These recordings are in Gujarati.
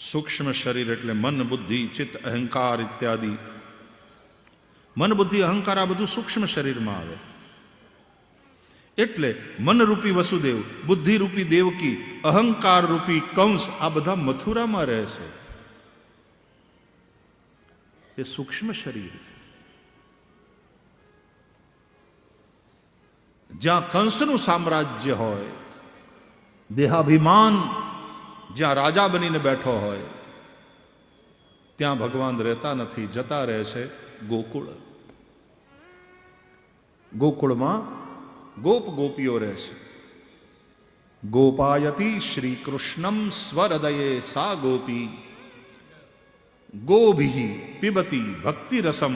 સૂક્ષ્મ શરીર એટલે મન, બુદ્ધિ, ચિત્ત, અહંકાર ઇત્યાદિ. મન, બુદ્ધિ, અહંકાર આ બધું સૂક્ષ્મ શરીરમાં આવે. એટલે મનરૂપી વસુદેવ, બુદ્ધિરૂપી દેવકી, અહંકાર રૂપી કંસ આ બધા મથુરામાં રહે છે. એ સૂક્ષ્મ શરીર છે. જ્યાં કંસનું સામ્રાજ્ય હોય, દેહાભિમાન જ્યાં રાજા બનીને બેઠો હોય, ત્યાં ભગવાન રહેતા નથી, જતા રહે છે ગોકુળ. ગોકુળમાં ગોપ ગોપીઓ રહે છે. ગોપાયતી શ્રી કૃષ્ણમ સ્વહૃદયે સા ગોપી, ગોભિ પિબતી ભક્તિરસમ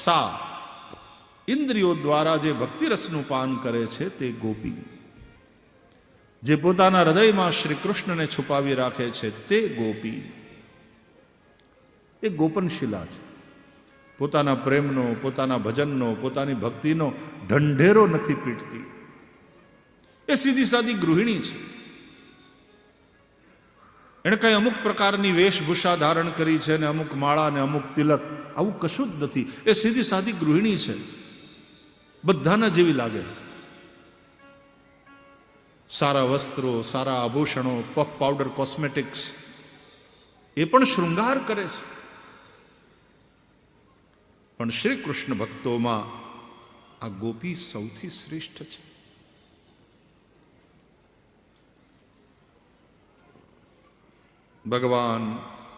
સા. ઇન્દ્રિયો દ્વારા જે ભક્તિરસનું પાન કરે છે તે ગોપી. જે પોતાના હૃદયમાં શ્રી કૃષ્ણને છુપાવી રાખે છે તે ગોપી. એ ગોપનશીલા છે. પોતાના પ્રેમનો, પોતાના ભજનનો, પોતાની ભક્તિનો ઢંઢેરો નથી પીટતી. એ સીધી સાદી ગૃહિણી છે. એણે કઈ અમુક પ્રકારની વેશભૂષા ધારણ કરી છે ને અમુક માળા ને અમુક તિલક, આવું કશું જ નથી. એ સીધી સાદી ગૃહિણી છે. બધાના જેવી લાગે. સારા વસ્ત્રો, સારા આભૂષણો, પફ પાવડર, કોસ્મેટિક્સ, એ પણ શૃંગાર કરે છે. પણ શ્રી કૃષ્ણ ભક્તોમાં આ ગોપી સૌથી શ્રેષ્ઠ છે. ભગવાન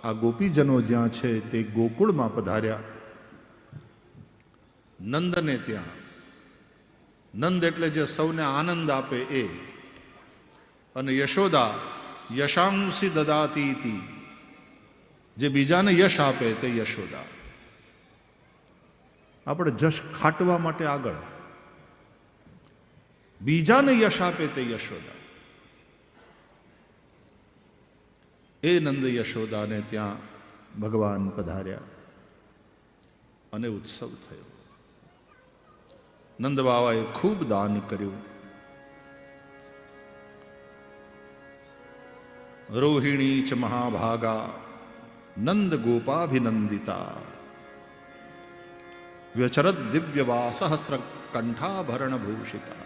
આ ગોપીજનો જ્યાં છે તે ગોકુળમાં પધાર્યા. નંદને ત્યાં. નંદ એટલે જે સૌને આનંદ આપે એ. અને યશોદા યશાંસી દદાતી ઇતિ, જે બીજાને યશ આપે તે યશોદા. આપણે જશ ખાટવા માટે આગળ, બીજાને યશ આપે તે યશોદા. એ નંદ યશોદાને ત્યાં ભગવાન પધાર્યા અને ઉત્સવ થયો. નંદ બાવાએ ખૂબ દાન કર્યું. રોહિણી ચ મહાભાગા નંદ ગોપાભિનંદિતા, વ્યચરદ દિવ્યવા સહસ્ર કંઠાભરણ ભૂષિતા.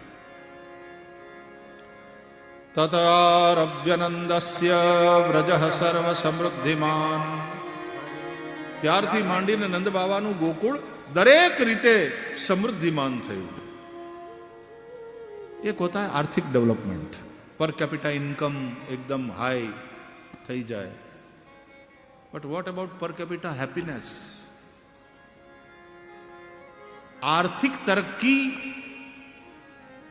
તતારભ્યનંદસ્ય વ્રજઃ સર્વ સમૃદ્ધિમાન. ત્યારથી માંડીને નંદ બાવાનું ગોકુળ દરેક રીતે સમૃદ્ધિમાન થયું. એક હોતા હૈ આર્થિક ડેવલપમેન્ટ, પર કેપિટા ઇન્કમ એકદમ હાઈ થઈ જાય. બટ વોટ અબાઉટ પર કેપિટા हैप्पीनेस? आर्थिक तरक्की,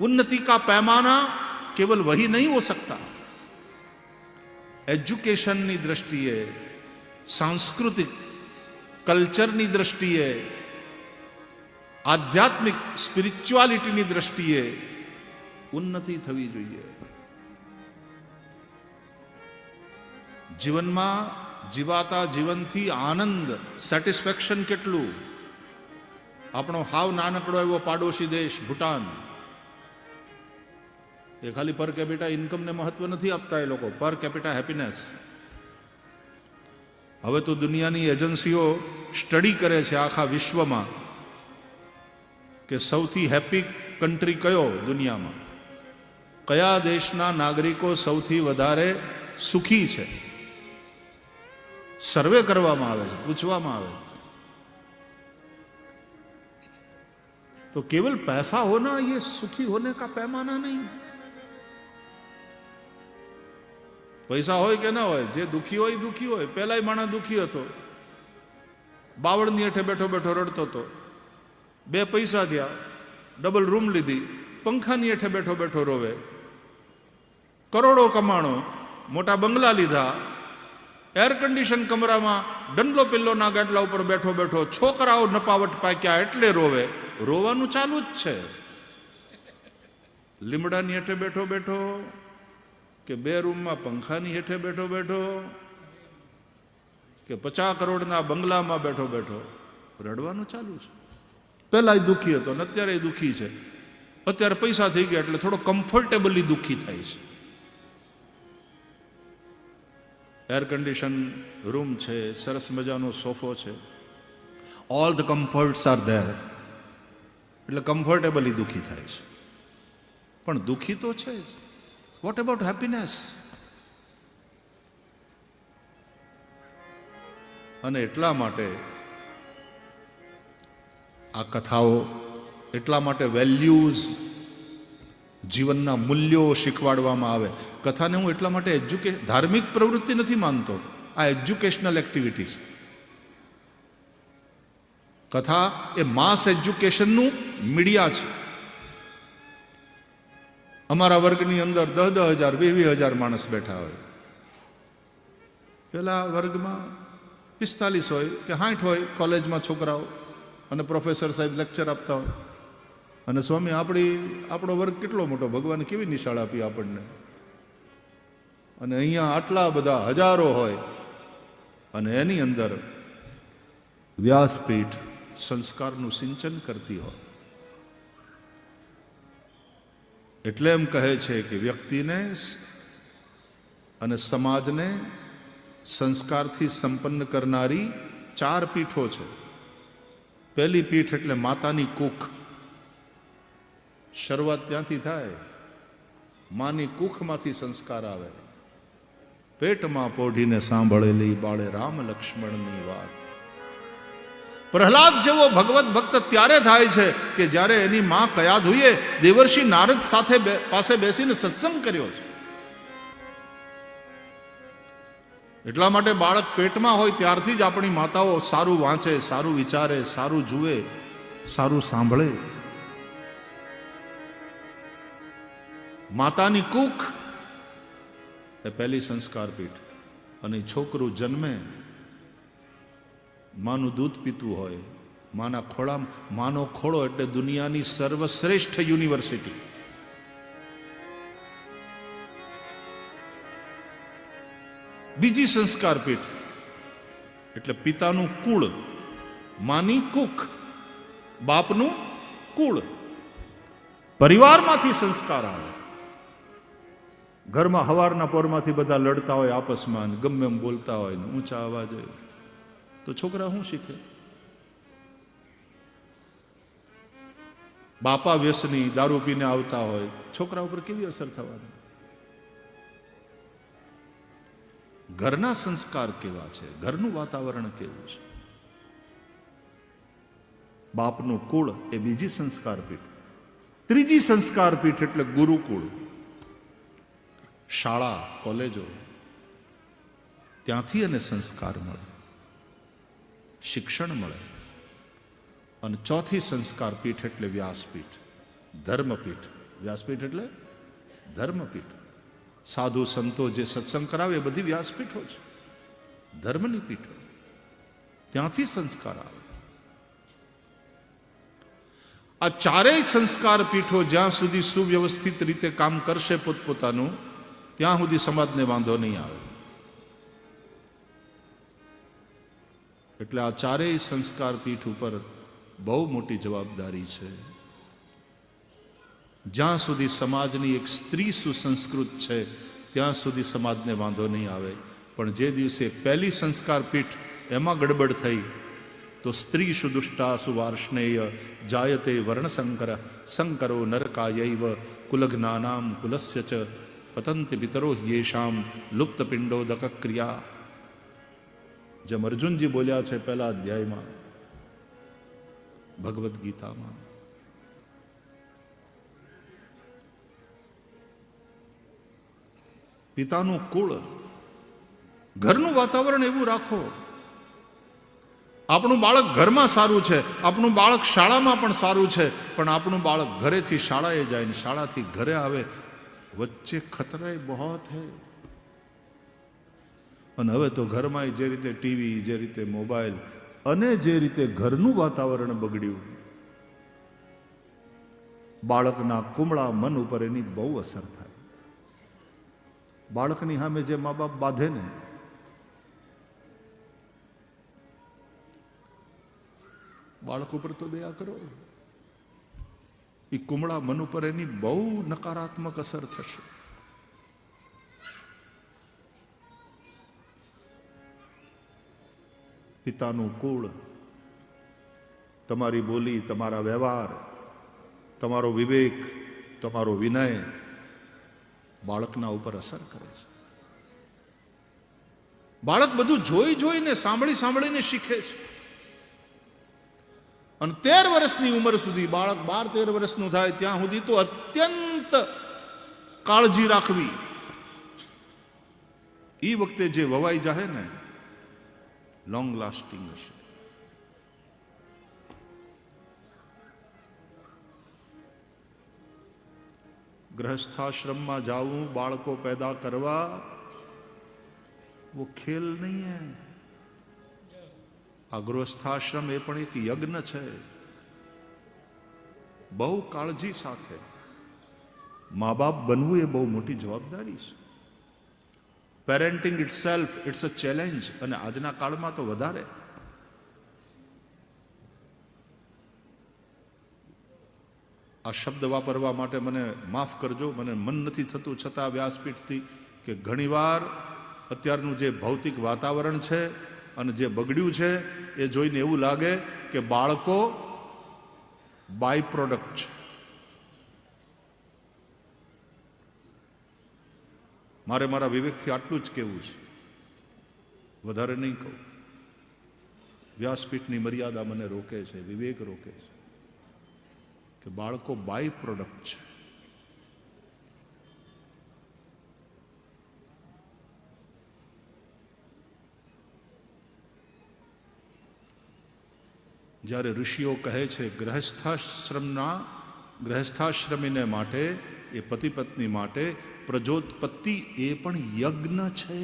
उन्नति का पैमाना केवल वही नहीं हो सकता. एजुकेशनની દ્રષ્ટિએ, સાંસ્કૃતિક કલ્ચરની દ્રષ્ટિએ, આધ્યાત્મિક સ્પિરિચ્યુઆલિટીની દ્રષ્ટિએ ઉન્નતિ થવી જોઈએ. જીવનમાં જીવાતા જીવનથી આનંદ, સેટિસ્ફેક્શન કેટલું. આપણો હાવ નાનકડો એવો પાડોશી દેશ ભૂટાન, એ ખાલી પર કેપિટા ઇન્કમને મહત્વ નથી આપતા એ લોકો, પર કેપિટા હેપીનેસ. હવે તો દુનિયાની એજન્સીઓ સ્ટડી કરે છે આખા વિશ્વમાં કે સૌથી હેપી કન્ટ્રી કયો દુનિયામાં, કયા દેશના નાગરિકો સૌથી વધારે સુખી છે. સર્વે કરવામાં આવે છે, પૂછવામાં આવે છે. तो केवल पैसा होना ये सुखी होने का पैमाना नहीं. પૈસા હોય કે ના હોય, જે દુખી હોય દુખી હોય. પહેલાય માણસ દુખી હતો, બાવળની હેઠે બેઠો બેઠો રડતો હતો. 2 પૈસા થયા, ડબલ રૂમ લીધી, પંખાની હેઠે બેઠો બેઠો રોવે. કરોડો કમાણો, મોટા બંગલા લીધા, એર કન્ડિશન કમરામાં ડંડલો પિલ્લોના ગાડલા ઉપર બેઠો બેઠો છોકરાઓ નપાવટ પાક્યા એટલે રોવે. રોવાનું ચાલુ જ છે. લીમડાની હેઠે બેઠો બેઠો કે 2 રૂમમાં પંખાની હેઠે બેઠો બેઠો કે 50 કરોડના બંગલામાં બેઠો બેઠો રડવાનું ચાલુ છે. પહેલા દુઃખી હતો ને અત્યારે દુઃખી છે. અત્યારે પૈસા થઈ ગયા એટલે થોડો કમ્ફર્ટેબલી દુઃખી થાય છે. એર કન્ડિશન રૂમ છે, સરસ મજાનો સોફો છે, all the comforts are there, એટલે કમ્ફર્ટેબલી દુઃખી થાય છે. પણ દુઃખી તો છે જ. What about happiness? અને એટલા માટે આ કથાઓ, એટલા માટે વેલ્યુઝ, જીવનના મૂલ્યો શીખવાડવામાં આવે. કથાને હું એટલા માટે ધાર્મિક પ્રવૃત્તિ નથી માનતો, આ એજ્યુકેશનલ એક્ટિવિટી છે. કથા એ માસ એજ્યુકેશનનું મીડિયા છે. અમારા વર્ગની અંદર 10,000, 20,000 માણસ બેઠા હોય. પેલા વર્ગમાં 45 હોય કે 60 હોય કોલેજમાં છોકરાઓ, અને પ્રોફેસર સાહેબ લેક્ચર આપતા હોય. અને સ્વામી આપણો વર્ગ કેટલો મોટો, ભગવાને કેવી નિશાળ આપી આપણને. અને અહીંયા આટલા બધા હજારો હોય, અને એની અંદર વ્યાસપીઠ સંસ્કારનું સિંચન કરતી હોય. એટલે એમ કહે છે કે વ્યક્તિને અને સમાજને સંસ્કારથી સંપન્ન કરનારી 4 પીઠો છે. પહેલી પીઠ એટલે માતાની કુખ. શરૂઆત ત્યાંથી થાય. માની કુખમાંથી સંસ્કાર આવે. પેટમાં પોઢીને સાંભળેલી બાળે રામ લક્ષ્મણની વાત. પ્રહલાદ જેવો ભગવત ભક્ત ત્યારે થાય છે કે જ્યારે એની માં કયાધુએ દેવર્ષિ નારદ પાસે બેસીને સત્સંગ કર્યો છે. એટલા માટે બાળક પેટમાં હોય ત્યારથી જ આપણી માતાઓ સારું વાંચે, સારું વિચારે, સારું જુએ, સારું સાંભળે. માતાની કુખ એ પહેલી સંસ્કાર પીઠ. અને છોકરું જન્મે, માનું દૂધ પીતું હોય, માના ખોળામાં, માનો ખોળો એટલે દુનિયાની સર્વશ્રેષ્ઠ યુનિવર્સિટી. બીજી સંસ્કાર પીઠ એટલે પિતાનું કુળ, માની કુખ, બાપનું કુળ. પરિવારમાંથી સંસ્કાર આવે. ઘરમાં હવારના પોરમાંથી બધા લડતા હોય આપસમાં, ગમે એમ બોલતા હોય ને ઊંચા અવાજે, તો છોકરા શું શીખે? બાપા વ્યસની, દારૂ પીને આવતા હોય, છોકરા ઉપર કેવી અસર થવાની? ઘરના સંસ્કાર કેવા છે, ઘરનું વાતાવરણ કેવું છે? બાપનું કુળ એ બીજી સંસ્કાર પીઠ. ત્રીજી સંસ્કાર પીઠ એટલે ગુરુકુળ. શાળા, કોલેજો, ત્યાંથી એને સંસ્કાર મળે, શિક્ષણ મળે. અને ચોથી સંસ્કાર પીઠ એટલે વ્યાસપીઠ, ધર્મપીઠ. વ્યાસપીઠ એટલે ધર્મપીઠ. સાધુ સંતો જે સત્સંગ કરાવે એ બધી વ્યાસપીઠો છે, ધર્મની પીઠો. ત્યાંથી સંસ્કાર આવે. આ ચારેય સંસ્કાર પીઠો જ્યાં સુધી સુવ્યવસ્થિત રીતે કામ કરશે પોતપોતાનું, ત્યાં સુધી સમાજને વાંધો નહીં આવે. એટલે આ ચારેય સંસ્કાર પીઠ ઉપર બહુ મોટી જવાબદારી છે. જ્યાં સુધી સમાજની એક સ્ત્રી સુસંસ્કૃત છે ત્યાં સુધી સમાજને વાંધો નહીં આવે. પણ જે દિવસે પહેલી સંસ્કાર પીઠ એમાં ગડબડ થઈ, તો સ્ત્રી સુદુષ્ટા સુવાર્ષ્ણેય જાયતે વર્ણશંકર શંકરો નરકાયૈવ કુલઘ્નાનામ કુલસ્ય ચ પતંતિ પિતરો યેષામ લુપ્ત પિંડોદક ક્રિયા. જેમ અર્જુનજી બોલ્યા છે પહેલા અધ્યાયમાં ભગવદ્ ગીતામાં, પિતાનું કુળ, ઘરનું વાતાવરણ એવું રાખો. આપણું બાળક ઘરમાં સારું છે, આપણું બાળક શાળામાં પણ સારું છે, પણ આપણું બાળક ઘરેથી શાળાએ જાય ને શાળાથી ઘરે આવે, વચ્ચે ખતરા બહોત હૈ. અને હવે તો ઘરમાં જે રીતે ટીવી, જે રીતે મોબાઈલ, અને જે રીતે ઘરનું વાતાવરણ બગડ્યું, બાળકના કુમળા મન ઉપર એની બહુ અસર થાય. બાળકની સામે જે મા બાપ બાંધે ને, બાળક ઉપર તો દયા કરો. એ કુમળા મન ઉપર એની બહુ નકારાત્મક અસર થશે. પિતાનું કુળ, તમારી બોલી, તમારા વ્યવહાર, તમારો વિવેક, તમારો વિનય બાળકના ઉપર અસર કરે છે. બાળક બધું જોઈ જોઈને, સાંભળી સાંભળીને શીખે છે. અને 13 વર્ષની ઉંમર સુધી, બાળક 12-13 વર્ષનું થાય ત્યાં સુધી તો અત્યંત કાળજી રાખવી. એ વખતે જે વવાઈ જાય ને, લોંગ લાસ્ટિંગ હશે. गृहस्थाश्रम में जाऊं बालको पैदा करवा वो खेल नहीं है. आ गृहस्थाश्रम ए पण एक यज्ञ है. बहु काळजी साथे माँ बाप बनवू ए बहु मोटी जवाबदारी है. Parenting itself it's a challenge. અને આજના કાળમાં તો વધારે. આ શબ્દ વાપરવા માટે મને માફ કરજો, મને મન નથી થતું, છતાં વ્યાસપીઠથી કે ઘણીવાર અત્યારનું જે ભૌતિક વાતાવરણ છે અને જે બગડ્યું છે એ જોઈને એવું લાગે કે બાળકો બાય પ્રોડક્ટ છે. મારે મારા વિવેકથી આટલું જ કહેવું છે, વધારે નહીં કહું. વ્યાસપીઠની મર્યાદા મને રોકે છે, વિવેક રોકે છે કે બાળકો બાય પ્રોડક્ટ છે. જ્યારે ઋષિઓ કહે છે ગૃહસ્થાશ્રમીને માટે, એ પતિ પત્ની માટે પ્રજોત્પત્તિ એ પણ યજ્ઞ છે.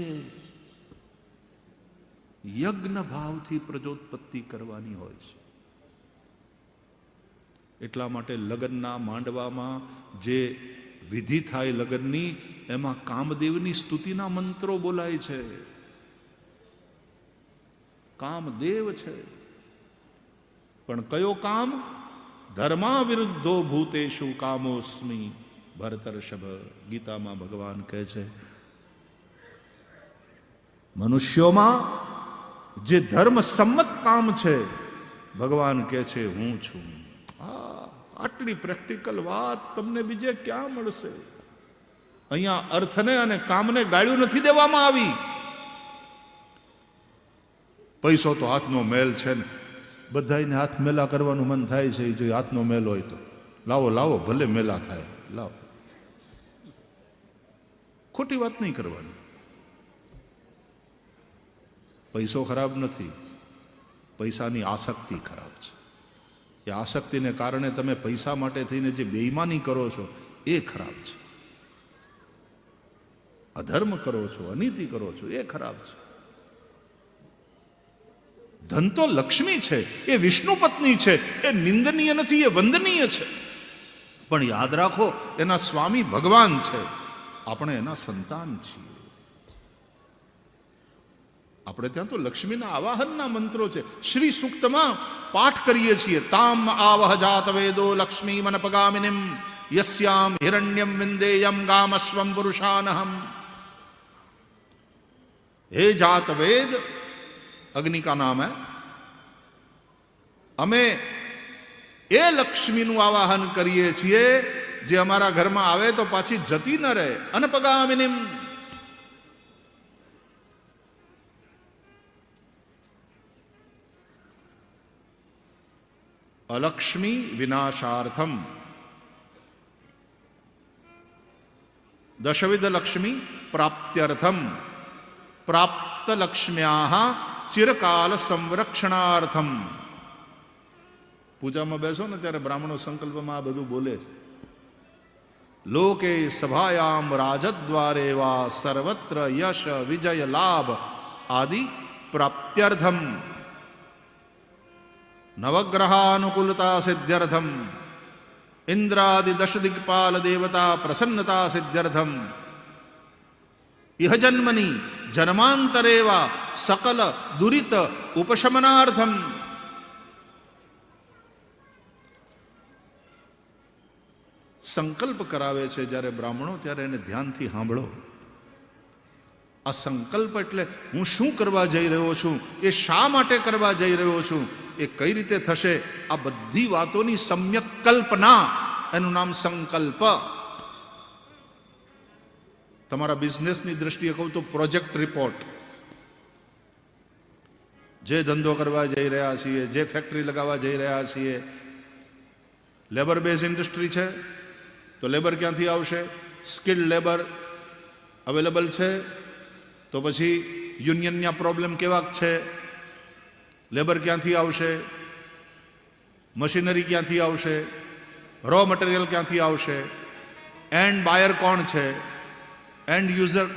યજ્ઞ ભાવથી પ્રજોત્પત્તિ કરવાની હોય છે. એટલા માટે લગ્નના માંડવામાં જે વિધિ થાય લગ્નની, એમાં કામદેવની સ્તુતિના મંત્રો બોલાય છે. કામદેવ છે, પણ કયો કામ? ધર્મા વિરુદ્ધો ભૂતેષુ કામોસ્મિ. ભરતર્ષભ ગીતામાં ભગવાન કહે છે, મનુષ્યોમાં જે ધર્મ સંમત કામ છે, ભગવાન કહે છે હું છું. આટલી પ્રેક્ટિકલ વાત તમને બીજે ક્યાં મળશે? અહીંયા અર્થને અને કામને ગાળ્યું નથી દેવામાં આવી. પૈસો તો હાથનો મેલ છે ને, બધાને હાથ મેલા કરવાનું મન થાય છે. જો હાથનો મેલ હોય તો લાવો લાવો, ભલે મેલા થાય, લાવો. ખોટી વાત નહીં કરવાની. પૈસો ખરાબ નથી, પૈસાની આસક્તિ ખરાબ છે. એ આસક્તિને કારણે તમે પૈસા માટે થઈને જે બેઈમાની કરો છો એ ખરાબ છે. અધર્મ કરો છો, અનીતિ કરો છો, એ ખરાબ છે. ધન તો લક્ષ્મી છે, એ વિષ્ણુ પત્ની છે, એ નિંદનીય નથી, એ વંદનીય છે. પણ યાદ રાખો, એના સ્વામી ભગવાન છે, આપણે એના સંતાન છીએ. આપણે ત્યાં તો લક્ષ્મીના આવાહનના મંત્રો છે. શ્રી સૂક્તમાં પાઠ કરીએ છીએ, તામ આવહ જાત વેદો લક્ષ્મી મનપગામિનીમ યસ્યામ હિરણ્યમ વિંદેયમ ગામસ્વમ પુરુષાનહમ. હે જાત વેદ, अग्नि का नाम है, અમે એ લક્ષ્મીનું આવાહન કરીએ છીએ જે અમારા ઘરમાં આવે તો પાછી જતી ન રહે. અનપગામિનીમ. अलक्ष्मी विनाशार्थम दशविध लक्ष्मी प्राप्त्यर्थम प्राप्त लक्ष्म्याः चिरकाल संरक्षणार्थम. પૂજામાં બેસો ને ત્યારે બ્રાહ્મણો સંકલ્પમાં આ બધું બોલે છે. લોકે સભાયામ રાજદ્વારે વા સર્વત્ર યશ વિજય લાભ આદિ પ્રાપ્ત્યર્થમ નવગ્રહાનુકૂલતા સિદ્ધ્યર્થમ ઇન્દ્રાદિ દશ દિગ્પાલ દેવતા પ્રસન્નતા સિદ્ધ્યર્થમ ઇહ જન્મની જન્માંતરેવા સકલ દુરિત ઉપશમનાર્થમ. સંકલ્પ કરાવે છે જ્યારે બ્રાહ્મણો, ત્યારે એને ધ્યાનથી સાંભળો. આ સંકલ્પ એટલે હું શું કરવા જઈ રહ્યો છું, એ શા માટે કરવા જઈ રહ્યો છું, એ કઈ રીતે થશે, આ બધી વાતોની સમ્યક કલ્પના, એનું નામ સંકલ્પ. તમારા બિઝનેસની દ્રષ્ટિએ કહું તો પ્રોજેક્ટ રિપોર્ટ. જે ધંધો કરવા જઈ રહ્યા છીએ, જે ફેક્ટરી લગાવવા જઈ રહ્યા છીએ, લેબર બેઝ ઇન્ડસ્ટ્રી છે તો લેબર ક્યાંથી આવશે? સ્કિલ્ડ લેબર અવેલેબલ છે તો પછી યુનિયનના પ્રોબ્લેમ કેવાક છે? લેબર ક્યાંથી આવશે? મશીનરી ક્યાંથી આવશે? રો મટીરિયલ ક્યાંથી આવશે? એન્ડ બાયર કોણ છે? એન્ડ યુઝર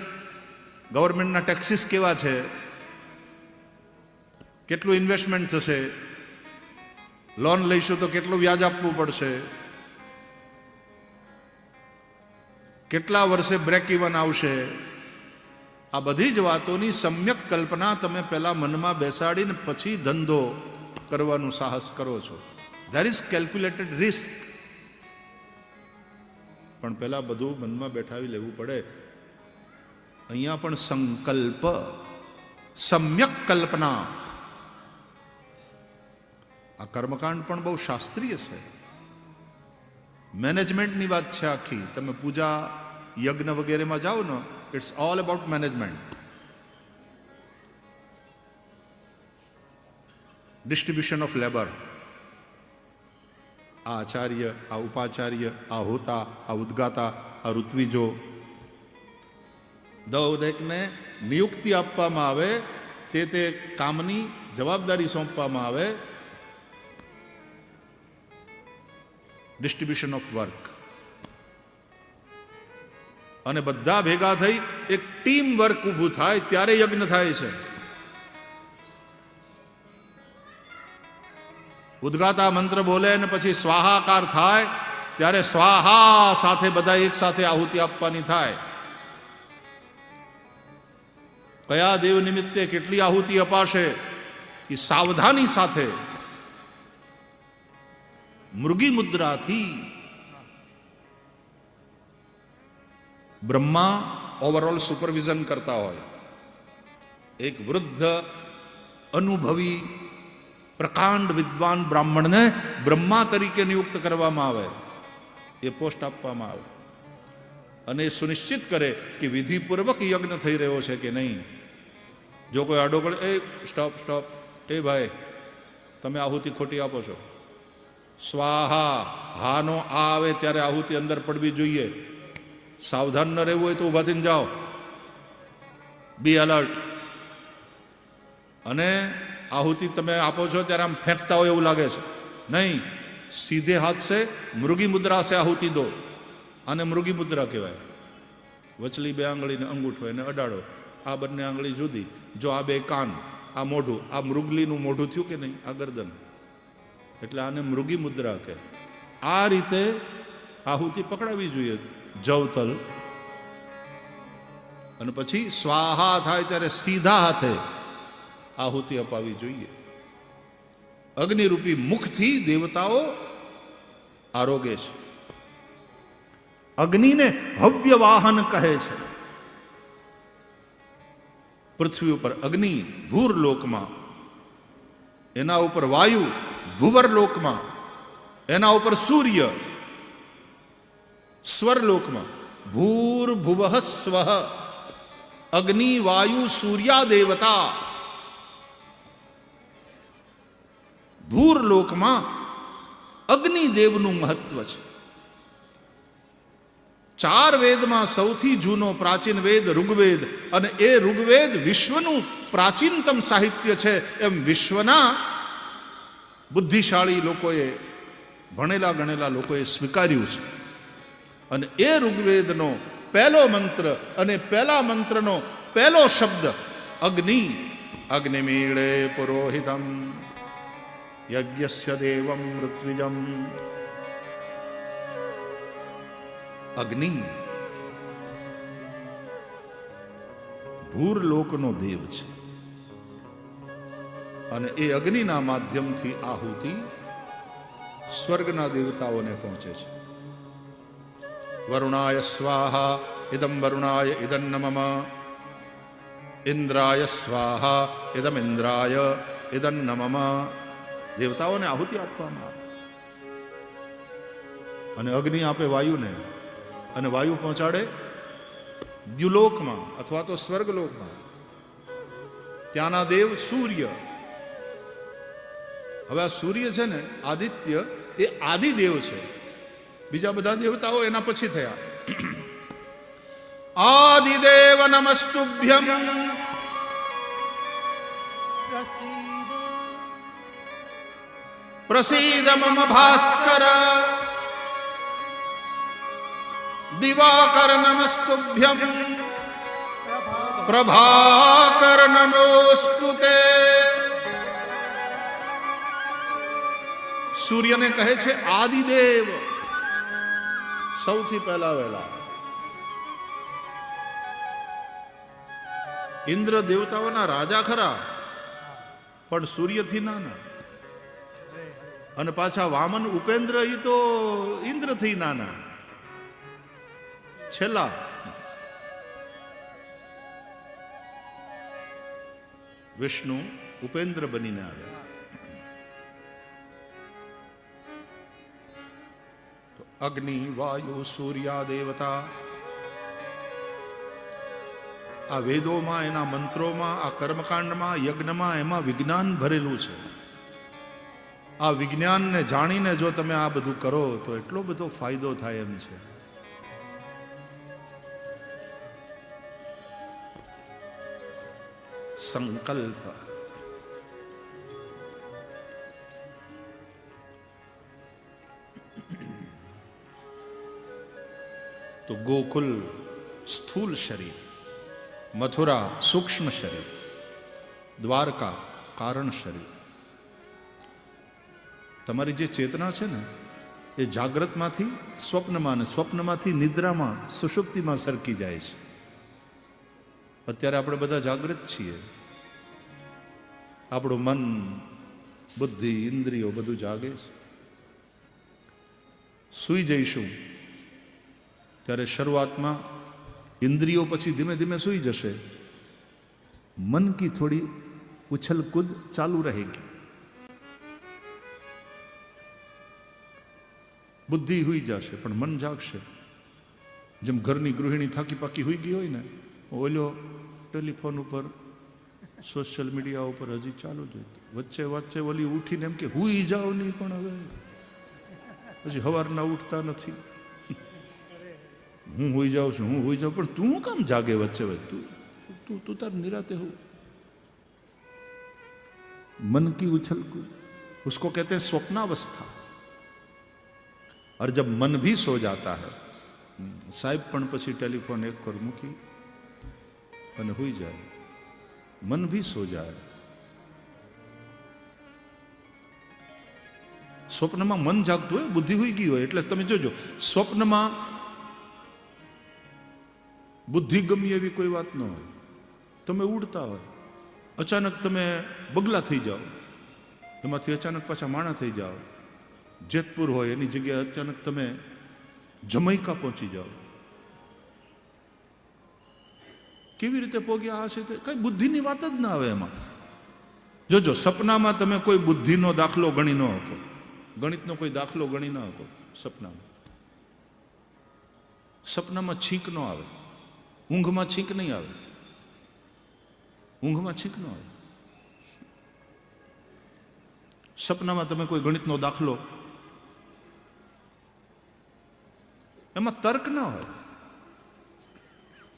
ગવર્મેન્ટના ટેક્સીસ કેવા છે? કેટલું ઇન્વેસ્ટમેન્ટ થશે? લોન લઈશું તો કેટલું વ્યાજ આપવું પડશે? કેટલા વર્ષે બ્રેક ઇવન આવશે? આ બધી જ વાતોની સમ્યક કલ્પના તમે પહેલા મનમાં બેસાડીને પછી ધંધો કરવાનું સાહસ કરો છો. There is calculated risk. પણ પહેલા બધું મનમાં બેઠાવી લેવું પડે. અહીંયા પણ સંકલ્પ, સમ્યક કલ્પના. આ કર્મકાંડ પણ બહુ શાસ્ત્રીય છે, મેનેજમેન્ટની વાત છે આખી. તમે પૂજા યજ્ઞ વગેરેમાં જાઓ ને, it's all about management. Distribution of labour. આ આચાર્ય, આ ઉપાચાર્ય, આ હોતા, આ ઉદ્ગાતા, આ ઋત્વિજો, દરેકને નિયુક્તિ આપવામાં આવે, તે કામની જવાબદારી સોંપવામાં આવે. Distribution of work. અને બધા ભેગા થઈ એક ટીમ વર્ક ઊભું થાય ત્યારે યજ્ઞ થાય છે. ઉદ્ગાતા મંત્ર બોલે અને પછી સ્વાહાકાર થાય ત્યારે સ્વાહા સાથે બધા એક સાથે આહુતિ આપવાની થાય. કયા દેવ નિમિત્તે કેટલી આહુતિ અપાશે એ સાવધાની સાથે મૃગી મુદ્રાથી. બ્રહ્મા ઓવરઓલ સુપરવિઝન કરતા હોય. એક વૃદ્ધ અનુભવી પ્રકાંડ વિદ્વાન બ્રાહ્મણને બ્રહ્મા તરીકે નિયુક્ત કરવામાં આવે, એ પોસ્ટ આપવામાં આવે અને એ સુનિશ્ચિત કરે કે વિધિપૂર્વક યજ્ઞ થઈ રહ્યો છે કે નહીં. જો કોઈ આડો પડે, એ સ્ટોપ સ્ટોપ, એ ભાઈ તમે આહુતિ ખોટી આપો છો. સ્વાહા, હાનો આ આવે ત્યારે આહુતિ અંદર પડવી જોઈએ. સાવધાન ન રહેવું હોય તો ઊભા થઈને જાઓ, બી એલર્ટ. અને આહુતિ તમે આપો છો ત્યારે આમ ફેંકતા હોય એવું લાગે છે, નહીં. સીધે હાથ સે મૃગી મુદ્રા સે આહુતિ દો. આને મૃગી મુદ્રા કહેવાય. વચલી બે આંગળીને અંગૂઠો એને અડાડો, આ બંને આંગળી જુદી. જો આ બે કાન, આ મોઢું, આ મૃગલીનું મોઢું થયું કે નહીં, આ ગરદન, એટલે આને મૃગી મુદ્રા કહે. આ રીતે આહુતિ પકડાવી જોઈએ જવતલ. અને પછી સ્વાહા થાય ત્યારે સીધા હાથે આહુતિ અપાવી જોઈએ. અગ્નિરૂપી મુખથી દેવતાઓ આરોગે છે. અગ્નિને હવ્ય વાહન કહે છે. પૃથ્વી ઉપર અગ્નિ ભૂરલોકમાં, એના ઉપર વાયુ ભુવરલોકમાં, એના ઉપર સૂર્ય સ્વરલોકમાં. ભૂર ભુવઃ સ્વઃ અગ્નિ વાયુ સૂર્યા દેવતા. ભૂરલોકમાં અગ્નિદેવનું મહત્વ છે. 4 વેદમાં સૌથી જૂનો પ્રાચીન વેદ ઋગ્વેદ, અને એ ઋગ્વેદ વિશ્વનું પ્રાચીનતમ સાહિત્ય છે એમ વિશ્વના બુદ્ધિશાળી લોકોએ, ભણેલા ગણેલા લોકોએ સ્વીકાર્યું છે. અને એ ઋગ્વેદનો પહેલો મંત્ર અને પહેલા મંત્રનો પહેલો શબ્દ અગ્નિ. અગ્નિમીળે પુરોહિતમ યજ્ઞસ્ય દેવમ ઋત્વિજમ. અગ્નિ ભૂરલોકનો દેવ છે અને એ અગ્નિના માધ્યમથી આહુતિ સ્વર્ગના દેવતાઓને પહોંચે છે. વરુણાય સ્વાહા ઇદમ વરુણાય ઇદન્ન મમ ઇન્દ્રાય સ્વાહા ઇદમ ઇન્દ્રાય ઇદમ નમઃ. દેવતાઓને આહુતિ આપવામાં આવે. અને અગ્નિ આપે વાયુને, અને વાયુ પહોંચાડે દ્યુલોકમાં અથવા તો સ્વર્ગલોકમાં. ત્યાંના દેવ સૂર્ય. હવે આ સૂર્ય છે ને, આદિત્ય, એ આદિદેવ છે. બીજા બધા દેવતાઓ એના પછી થયા. આદિદેવ નમસ્તુભ્યમ પ્રસીદ મમ ભાસ્કર દિવાકર નમસ્તુભ્યમ પ્રભાકર નમોસ્તુતે. સૂર્યને કહે છે આદિદેવ, સૌથી પહેલા વહેલા. ઇન્દ્ર દેવતાઓના રાજા ખરા, પણ સૂર્યથી નાના. અને પાછા વામન ઉપેન્દ્ર, એ તો ઇન્દ્રથી નાના, છેલ્લા. વિષ્ણુ ઉપેન્દ્ર બનીને આવ્યા. તો અગ્નિ, વાયુ, સૂર્યા દેવતા, આ વેદોમાં, એના મંત્રોમાં, આ કર્મકાંડમાં, યજ્ઞમાં, એમાં વિજ્ઞાન ભરેલું છે. આ વિજ્ઞાનને જાણીને જો તમે આ બધું કરો તો એટલો બધો ફાયદો થાય એમ છે. સંકલ્પ. તો ગોકુલ સ્થૂલ શરીર, મથુરા સૂક્ષ્મ શરીર, દ્વારકા કારણ શરીર. તમારી જે ચેતના છે ને, એ જાગ્રતમાંથી સ્વપ્નમાં ને સ્વપ્નમાંથી નિદ્રામાં, સુષુપ્તિમાં સરકી જાય છે. અત્યારે આપણે બધા જાગૃત છીએ. આપણું મન, બુદ્ધિ, ઇન્દ્રિયો બધું જાગે છે. સૂઈ જઈશું ત્યારે શરૂઆતમાં ઇન્દ્રિયો પછી ધીમે ધીમે સૂઈ જશે. મન કી થોડી ઉછલ કૂદ ચાલુ रहेगी. બુદ્ધિ હુઈ જશે પણ મન જાગશે. જેમ ઘરની ગૃહિણી થાકી પાકી હુઈ ગઈ હોય ને, ઓલો ટેલિફોન ઉપર, સોશિયલ મીડિયા ઉપર હજી ચાલુ જ વચ્ચે વચ્ચે ઓલી ઉઠીને એમ કે હુઈ જાવ નહીં, પણ હવે હજી સવારના ઉઠતા નથી. હું હુઈ જાઉં છું, હું હુઈ જાઉં, પણ તું કામ જાગે વચ્ચે વચ્ચે? તું તાર નિરાતે हो. मन की उछल कूद, उसको कहते हैं स्वप्नावस्था. और जब मन भी सो जाता है, साहिब पण પછી ટેલિફોન એક કર મૂકી અને હુઈ જાય, મન ભી સો જાય. સ્વપ્નમાં મન જાગતું હોય, બુદ્ધિ હુઈ ગઈ હોય. એટલે તમે જોજો, સ્વપ્નમાં બુદ્ધિ ગમી એવી કોઈ વાત ન હોય. તમે ઉડતા હોય, અચાનક તમે બગલા થઈ જાઓ, એમાંથી અચાનક પાછા માણા થઈ જાઓ. જેતપુર હોય એની જગ્યાએ અચાનક તમે જમૈકા પહોંચી જાઓ. કેવી રીતે પહોંચ્યા હશે તે કઈ બુદ્ધિની વાત જ ના આવે એમાં. જોજો, સપનામાં તમે કોઈ બુદ્ધિનો દાખલો ગણી ન શકો, ગણિતનો કોઈ દાખલો ગણી ન શકો. સપનામાં છીંક ન આવે, ઊંઘમાં છીંક નહીં આવે, ઊંઘમાં છીંક ન આવે. સપનામાં તમે કોઈ ગણિતનો દાખલો, એમાં તર્ક ન હોય.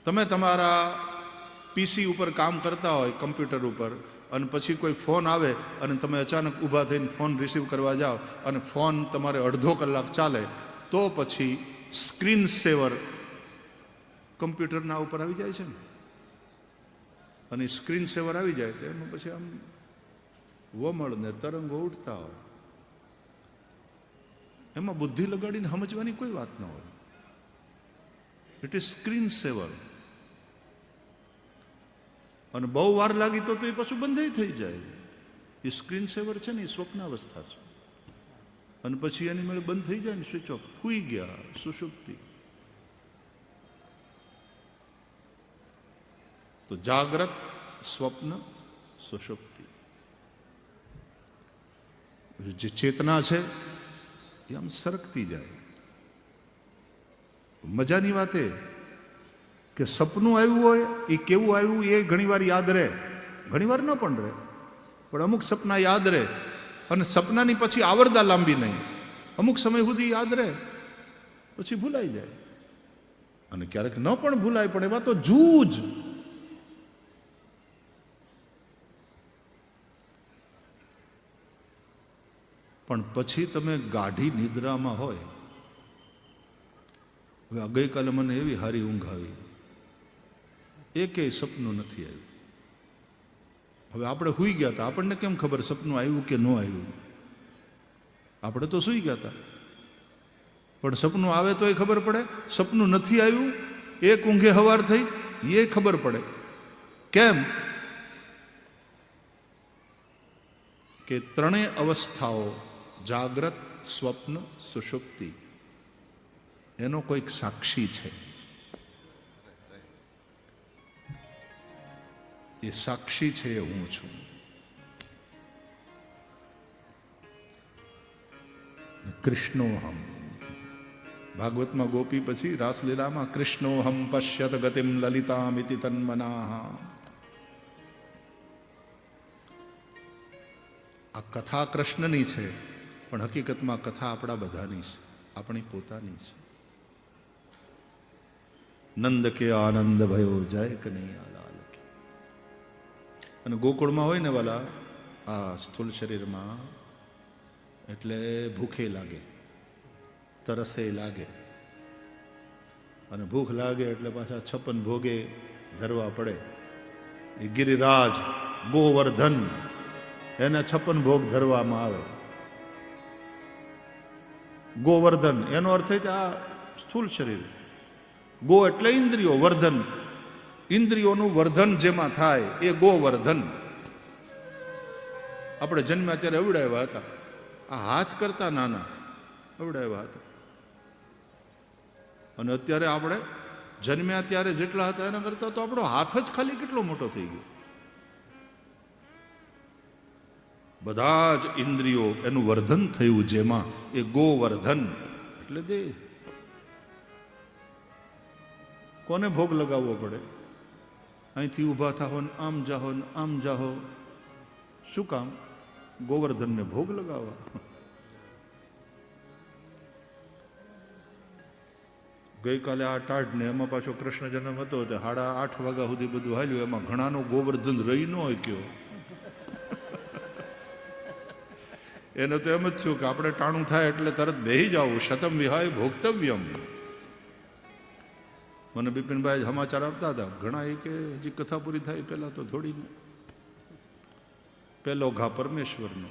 તમે તમારા પીસી ઉપર કામ કરતા હોય, કમ્પ્યુટર ઉપર, અને પછી કોઈ ફોન આવે અને તમે અચાનક ઊભા થઈને ફોન રિસીવ કરવા જાઓ અને ફોન તમારે અડધો કલાક ચાલે, તો પછી સ્ક્રીન સેવર કમ્પ્યુટરના ઉપર આવી જાય છે ને. અને સ્ક્રીન સેવર આવી જાય તો એમાં પછી આમ વમળ ને તરંગો ઉઠતા હોય. એમાં બુદ્ધિ લગાડીને સમજવાની કોઈ વાત ન હોય. It is screen saver. અને બહુ વાર લાગી તો એ પાછું બંધ થઈ જાય. એ સ્ક્રીન સેવર છે ને, એ સ્વપ્નાવસ્થા છે. અને પછી એની મેળે બંધ થઈ જાય ને, સ્વિચ ઓફ, હુઈ ગયા, સુષુપ્તિ. તો જાગ્રત સ્વપ્ન સુષુપ્તિ. જે ચેતના છે એ આમ સરકતી જાય. મજાની વાત એ કે સપનું આવ્યું હોય એ કેવું આવ્યું એ ઘણીવાર યાદ રહે, ઘણીવાર ન પણ રહે, પણ અમુક સપના યાદ રહે. અને સપનાની પછી આવરદા લાંબી નહીં, અમુક સમય સુધી યાદ રહે, પછી ભૂલાઈ જાય. અને ક્યારેક ન પણ ભૂલાય, પણ એમાં તો જૂજ. પણ પછી તમે ગાઢી નિદ્રામાં હોય. હવે ગઈકાલે મને એવી હારી ઊંઘ આવી, એકેય સપનું નથી આવ્યું. હવે આપણે સૂઈ ગયા હતા, આપણને કેમ ખબર સપનું આવ્યું કે ન આવ્યું? આપણે તો સૂઈ ગયા હતા. પણ સપનું આવે તો એ ખબર પડે, સપનું નથી આવ્યું એક ઊંઘે હવાર થઈ એ ખબર પડે. કેમ કે ત્રણેય અવસ્થાઓ, જાગ્રત, સ્વપ્ન, સુષુપ્તિ, એનો કોઈક સાક્ષી છે. એ સાક્ષી છે એ હું છું. કૃષ્ણોહમ. ભાગવતમાં ગોપી પછી રાસલીલામાં કૃષ્ણોહમ પશ્યત ગતિમ લલિતામિતિ તન્મના. આ કથા કૃષ્ણની છે, પણ હકીકતમાં કથા આપણા બધાની છે, આપણી પોતાની છે. નંદ કે આનંદ ભયો જય કનૈયા લાલ કી. અને ગોકુળમાં હોય ને વાલા, આ સ્થૂલ શરીરમાં એટલે ભૂખે લાગે, તરસે લાગે, અને ભૂખ લાગે એટલે પાછા 56 ભોગે ધરવા પડે. એ ગિરિરાજ ગોવર્ધન, એને 56 ભોગ ધરવામાં આવે. ગોવર્ધન એનો અર્થ છે આ સ્થૂલ શરીર. ગો એટલે ઇન્દ્રિયો, વર્ધન ઇન્દ્રિયોનું વર્ધન જેમાં થાય એ ગોવર્ધન. આપણે જન્મ્યા ત્યારે અવડાવ્યા હતા, આ હાથ કરતા નાના અવડાવ્યા હતા. અને અત્યારે આપણે જન્મ્યા ત્યારે જેટલા હતા એના કરતા તો આપણો હાથ જ ખાલી કેટલો મોટો થઈ ગયો. બધા જ ઇન્દ્રિયો એનું વર્ધન થયું જેમાં, એ ગોવર્ધન એટલે દેહ. કોને ભોગ લગાવવો પડે? અહીંથી ઊભા થાઓ ને આમ જાહો ને આમ જાહો. શું કામ? ગોવર્ધનને ભોગ લગાવવા. ગઈકાલે આ ટાઢને એમાં પાછો કૃષ્ણ જન્મ હતો, 8:30 વાગ્યા સુધી બધું હાલ્યું. એમાં ઘણાનો ગોવર્ધન રહી ન હોય કયો. એને તો એમ જ થયું કે આપણે ટાણું થાય એટલે તરત બેહી જવું. શતમ વિહાય ભોક્તવ્યમ. મને બિપિનભાઈ સમાચાર આપતા હતા, ઘણા એ કે હજી કથા પૂરી થાય પહેલા તો થોડીને પહેલો ઘા પરમેશ્વરનો.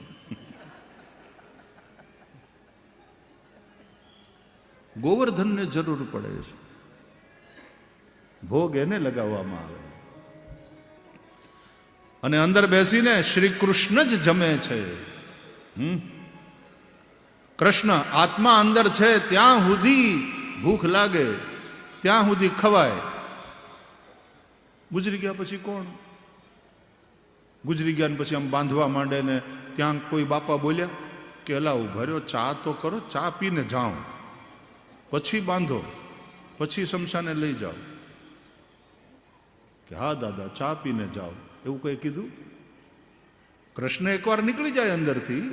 ગોવર્ધનને જરૂર પડે છે, ભોગ એને લગાવવામાં આવે. અને અંદર બેસીને શ્રી કૃષ્ણ જ જમે છે. કૃષ્ણ આત્મા અંદર છે ત્યાં સુધી ભૂખ લાગે, ત્યાં સુધી ખવાય. ગુજરી ગયા પછી કોણ? ગુજરી ગયા પછી આમ બાંધવા માંડે ને ત્યાં કોઈ બાપા બોલ્યા કે એલા ઉભા રહ્યો, ચા તો કરો, ચા પીને જાઓ, પછી બાંધો, પછી શમશાને લઈ જાઓ. કે હા દાદા ચા પીને જાઓ, એવું કઈ કીધું? કૃષ્ણ એકવાર નીકળી જાય અંદરથી